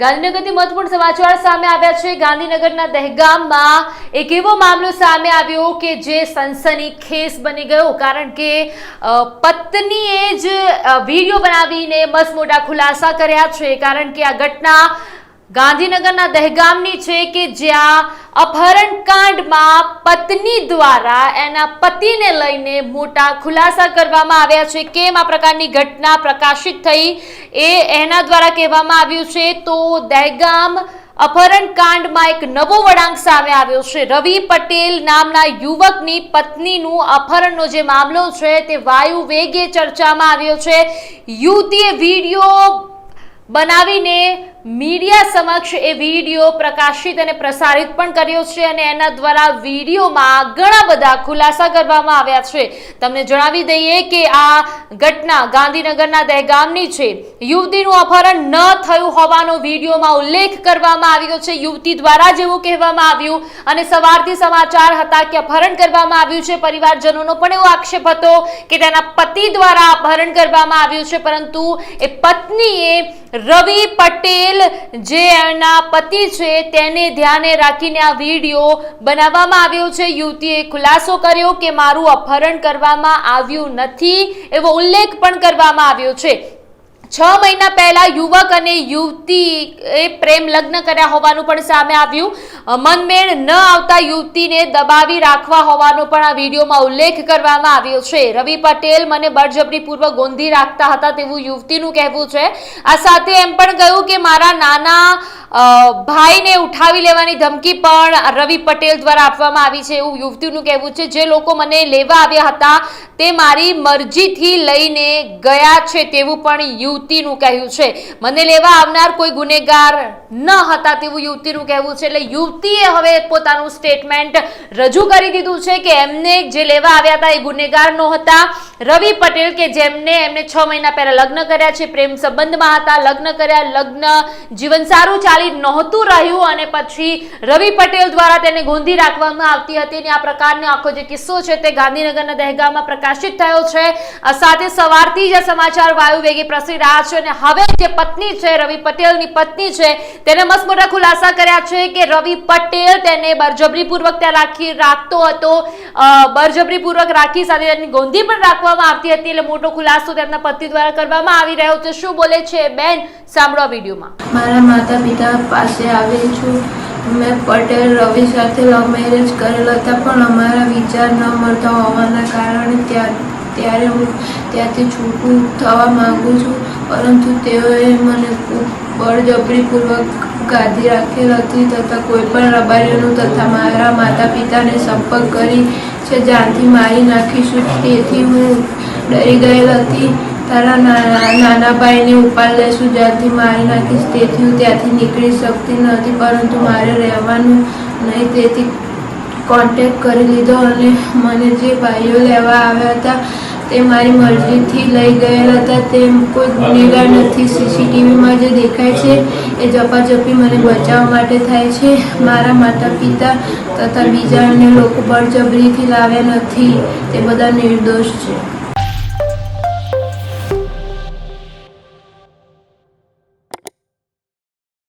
ગાંધીનગરથી મહત્વપૂર્ણ સમાચાર સામે આવ્યા છે। ગાંધીનગરના દહેગામમાં એક એવો મામલો સામે આવ્યો કે જે સનસનીખેજ બની ગયો, કારણ કે પત્નીએ જ વિડીયો બનાવીને મસ્ત મોટા ખુલાસા કર્યા છે। કારણ કે આ ઘટના ગાંધીનગરના દહેગામની છે કે જ્યાં અપહરણ કાંડમાં પત્ની દ્વારા એના પતિને લઈને મોટા ખુલાસા કરવામાં આવ્યા છે। કેમ આ પ્રકારની ઘટના પ્રકાશિત થઈ એ એના દ્વારા કહેવામાં આવ્યું છે। તો દહેગામ અપહરણ કાંડમાં એક નવો વળાંક સામે આવ્યો છે। રવિ પટેલ નામના યુવકની પત્નીનું અપહરણનો જે મામલો છે તે વાયુ વેગે ચર્ચામાં આવ્યો છે। યુવતીએ વિડીયો બનાવીને મીડિયા સમક્ષ એ વિડીયો પ્રકાશિત અને પ્રસારિત પણ કર્યો છે અને એના દ્વારા વિડીયોમાં ઘણા બધા ખુલાસા કરવામાં આવ્યા છે। તમને જણાવી દઈએ કે આ ઘટના ગાંધીનગરના દહેગામની છે। યુવતીનું અપહરણ ન થયું હોવાનો વિડીયોમાં ઉલ્લેખ કરવામાં આવ્યો છે। યુવતી દ્વારા જેવું કહેવામાં આવ્યું અને સવારથી સમાચાર હતા કે અપહરણ કરવામાં આવ્યું છે। પરિવારજનોનો પણ એવો આક્ષેપ હતો કે તેના પતિ દ્વારા અપહરણ કરવામાં આવ્યું છે, પરંતુ એ પત્નીએ રવિ પટેલ જે એના પતિ છે તેને ધ્યાને રાખીને આ વિડીયો બનાવવામાં આવ્યો છે। યુવતીએ ખુલાસો કર્યો કે મારું અપહરણ કરવામાં આવ્યું નથી એવો ઉલ્લેખ પણ કરવામાં આવ્યો છે। 6 મહિના પહેલા યુવક અને યુવતીએ પ્રેમ લગ્ન કર્યા હોવાનું પણ સામે આવ્યું। મનમેળ ન આવતા યુવતીને દબાવી રાખવા હોવાનો પણ આ વિડીયોમાં ઉલ્લેખ કરવામાં આવ્યો છે। રવિ પટેલ મને બળજબરીપૂર્વક ગોંધી રાખતા હતા તેવું યુવતીનું કહેવું છે। આ સાથે એમ પણ કહ્યું કે મારા નાના ભાઈને ઉઠાવી લેવાની ધમકી પણ રવિ પટેલ દ્વારા આપવામાં આવી છે એવું યુવતીનું કહેવું છે। જે લોકો મને લેવા આવ્યા હતા તે મારી મરજીથી લઈને ગયા છે તેવું પણ યુવતીનું કહેવું છે। મને લેવા આવનાર કોઈ ગુનેગાર ન હતા તેવું યુવતીનું કહેવું છે। એટલે યુવતીએ હવે પોતાનું સ્ટેટમેન્ટ રજૂ કરી દીધું છે કે એમને જે લેવા આવ્યા હતા એ ગુનેગાર ન હતા। રવિ પટેલ કે એમને 6 મહિના પહેલા લગ્ન કર્યા છે, પ્રેમ સંબંધમાં હતા, લગ્ન કર્યા, લગ્ન જીવન સારું ચાલી નહોતું રહ્યું અને પછી રવિ પટેલ દ્વારા તેને ગોંધી રાખવામાં આવતી હતી અને આ પ્રકારનો આખો જે કિસ્સો છે તે ગાંધીનગરના દહેગામમાં પ્રકાશિત થયો છે। આ સાથે સવારથી જ સમાચાર વાયુ વેગે પ્રસરી રહ્યા છે અને હવે જે પત્ની છે, રવિ પટેલની પત્ની છે, તેને મસ્ત મોટા ખુલાસા કર્યા છે કે રવિ પટેલ તેને બળજબરીપૂર્વક ત્યાં રાખતો હતો, બળજબરીપૂર્વક રાખી સાથે તેની ગોંધી પણ રાખવામાં આવતી હતી। એટલે મોટો ખુલાસો તેમના પતિ દ્વારા કરવામાં આવી રહ્યો છે। શું બોલે છે બેન, સાંભળો વિડીયોમાં। મારા માતા પિતા પાસે આવી છું। મેં પટેલ રવિ સાથે લવ મેરેજ કરેલા હતા, પણ અમારા વિચાર ન મળતા હોવાના કારણે ત્યારે હું ત્યાંથી છૂટું થવા માંગુ છું, પરંતુ તેઓએ મને બળજબરીપૂર્વક ગાદી રાખેલ હતી તથા કોઈ પણ રબારીઓનું તથા મારા માતા પિતાને સંપર્ક કરી છે જાનથી મારી નાખીશું, તેથી હું ડરી ગયેલ હતી। તારા નાના ભાઈને ઉપાડ લેશું, જ્યાંથી મારી નાખીશ, તેથી હું ત્યાંથી નીકળી શકતી નથી, પરંતુ મારે રહેવાનું નહીં, તેથી કોન્ટેક્ટ કરી લીધો અને મને જે ભાઈઓ લેવા આવ્યા હતા તે મારી મરજીથી લઈ ગયેલા હતા। તે કોઈ ગુનેગાર નથી। સીસીટીવીમાં જે દેખાય છે એ ઝપાઝપી મને બચાવવા માટે થાય છે। મારા માતા પિતા તથા બીજા અન્ય લોકો બળજબરીથી લાવ્યા નથી, તે બધા નિર્દોષ છે।